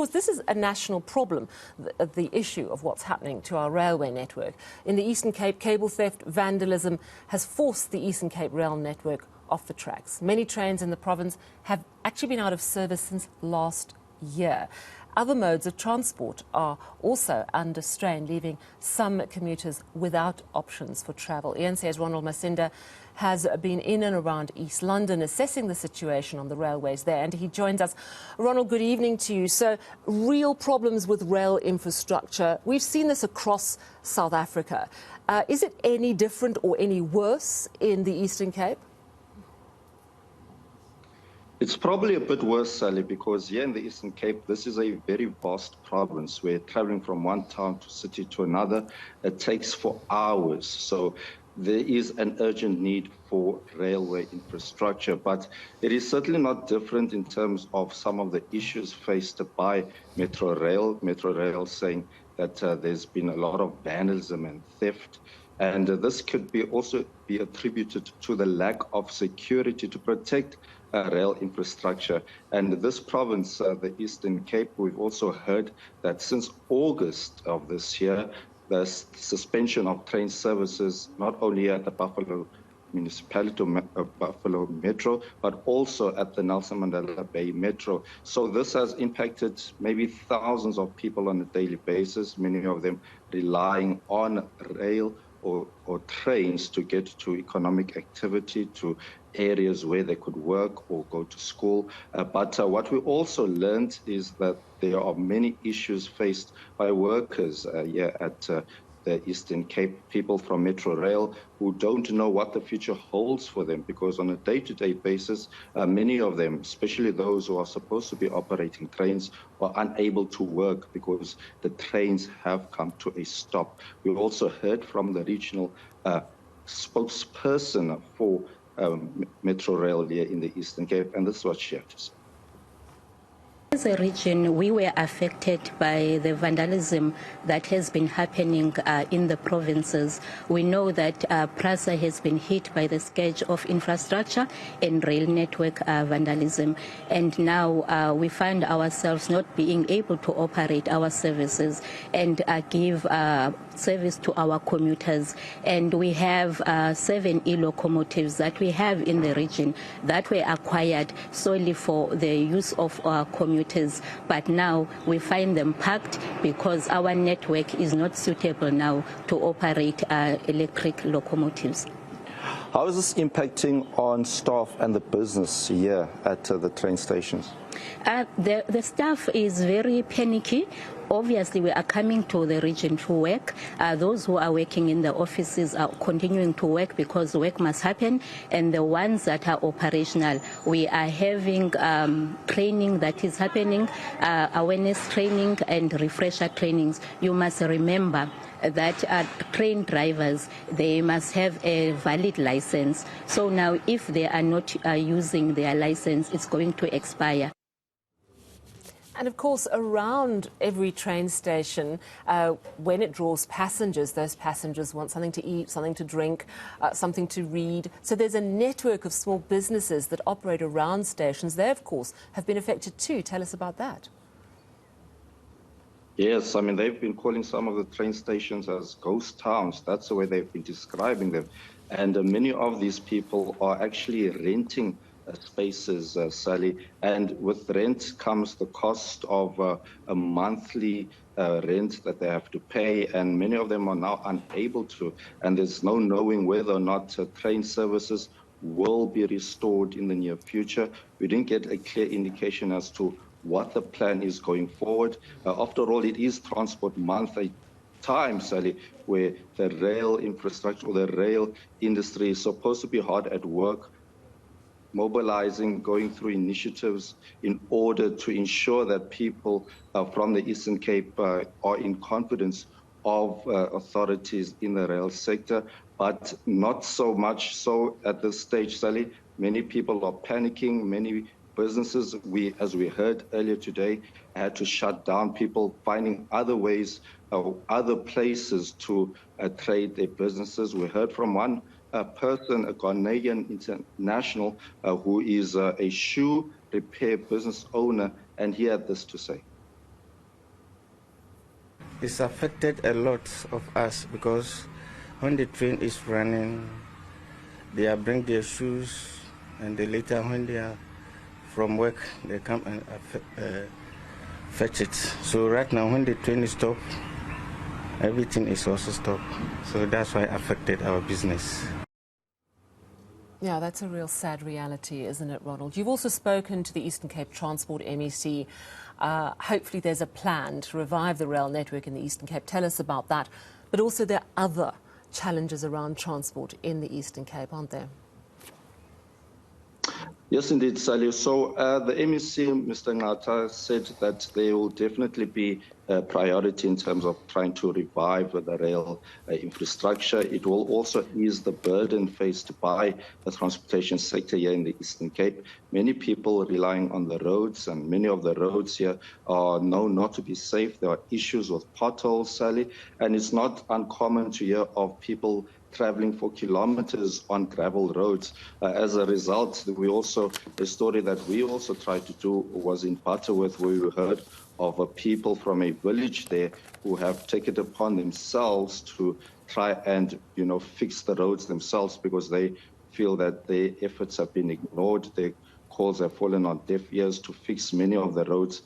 course, this is a national problem, the issue of what's happening to our railway network. In the Eastern Cape, cable theft, vandalism has forced the Eastern Cape rail network off the tracks. Many trains in the province have actually been out of service since last year. Other modes of transport are also under strain, leaving some commuters without options for travel. eNCA's Ronald Masinda has been in and around East London assessing the situation on the railways there, and he joins us. Ronald, good evening to you. So, real problems with rail infrastructure. We've seen this across South Africa. Is it any different or any worse in the Eastern Cape? It's probably a bit worse, Sally, because here in the Eastern Cape, this is a very vast province where traveling from one town to city to another, it takes for hours. So there is an urgent need for railway infrastructure, but it is certainly not different in terms of some of the issues faced by Metro Rail. Metro Rail saying that there's been a lot of vandalism and theft. And this could also be attributed to the lack of security to protect rail infrastructure. And this province, the Eastern Cape, we've also heard that since August of this year, the suspension of train services, not only at the Buffalo municipality, Buffalo Metro, but also at the Nelson Mandela Bay Metro. So this has impacted maybe thousands of people on a daily basis, many of them relying on rail or trains to get to economic activity, to areas where they could work or go to school. But what we also learned is that there are many issues faced by workers here at the Eastern Cape, people from Metro Rail who don't know what the future holds for them, because on a day-to-day basis, many of them, especially those who are supposed to be operating trains, are unable to work because the trains have come to a stop. We also heard from the regional spokesperson for Metro Rail here in the Eastern Cape, and this is what she had to say. As a region, we were affected by the vandalism that has been happening in the provinces. We know that Prasa has been hit by the scourge of infrastructure and rail network vandalism. And now we find ourselves not being able to operate our services and give service to our commuters. And we have 7 e-locomotives that we have in the region that were acquired solely for the use of our commuters. But now we find them parked because our network is not suitable now to operate electric locomotives. How is this impacting on staff and the business here at the train stations? The staff is very panicky. Obviously, we are coming to the region to work. Those who are working in the offices are continuing to work because work must happen. And the ones that are operational, we are having training that is happening, awareness training and refresher trainings. You must remember that train drivers, they must have a valid license. So now if they are not using their license, it's going to expire. And of course, around every train station, when it draws passengers, those passengers want something to eat, something to drink, something to read. So there's a network of small businesses that operate around stations. They, of course, have been affected too. Tell us about that. Yes, I mean, they've been calling some of the train stations as ghost towns. That's the way they've been describing them. And many of these people are actually renting spaces, Sally, and with rent comes the cost of a monthly rent that they have to pay, and many of them are now unable to, and there's no knowing whether or not train services will be restored in the near future. We didn't get a clear indication as to what the plan is going forward. After all, it is Transport Month, a time, Sally, where the rail infrastructure or the rail industry is supposed to be hard at work, mobilizing, going through initiatives in order to ensure that people from the Eastern Cape are in confidence of authorities in the rail sector, but not so much so at this stage, Sally. Many people are panicking. Many businesses, as we heard earlier today, had to shut down, people finding other ways, other places to trade their businesses. We heard from one person, a Ghanaian international, who is a shoe repair business owner, and he had this to say. It's affected a lot of us because when the train is running, they bring their shoes, and they later when they are from work, they come and fetch it. So right now when the train is stopped, everything is also stopped. So that's why it affected our business. Yeah, that's a real sad reality, isn't it, Ronald? You've also spoken to the Eastern Cape Transport MEC. Hopefully there's a plan to revive the rail network in the Eastern Cape. Tell us about that. But also there are other challenges around transport in the Eastern Cape, aren't there? Yes, indeed, Sally. So the MEC, Mr. Ngata, said that there will definitely be a priority in terms of trying to revive the rail infrastructure. It will also ease the burden faced by the transportation sector here in the Eastern Cape. Many people relying on the roads, and many of the roads here are known not to be safe. There are issues with potholes, Sally, and it's not uncommon to hear of people traveling for kilometers on gravel roads. As a result, a story that we also tried to do was in Butterworth, where we heard of people from a village there who have taken it upon themselves to try and, fix the roads themselves because they feel that their efforts have been ignored. Their calls have fallen on deaf ears to fix many of the roads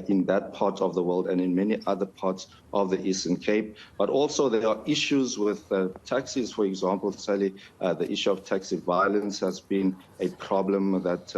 in that part of the world and in many other parts of the Eastern Cape. But also there are issues with taxis, for example, Sally. The issue of taxi violence has been a problem that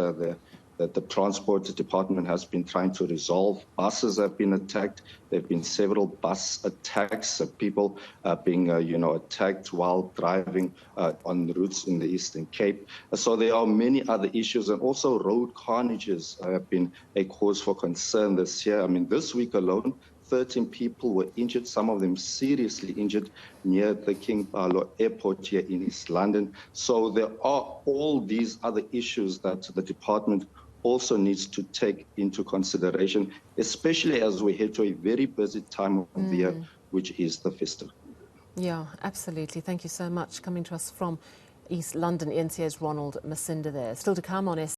the Transport Department has been trying to resolve. Buses have been attacked. There have been several bus attacks, people being attacked while driving on routes in the Eastern Cape. So there are many other issues, and also road carnages have been a cause for concern this year. I mean, this week alone, 13 people were injured, some of them seriously injured, near the King Paulo Airport here in East London. So there are all these other issues that the department also needs to take into consideration, especially as we head to a very busy time of the year, which is the festive. Yeah, absolutely. Thank you so much. Coming to us from East London, eNCA's Ronald Masinda there. Still to come on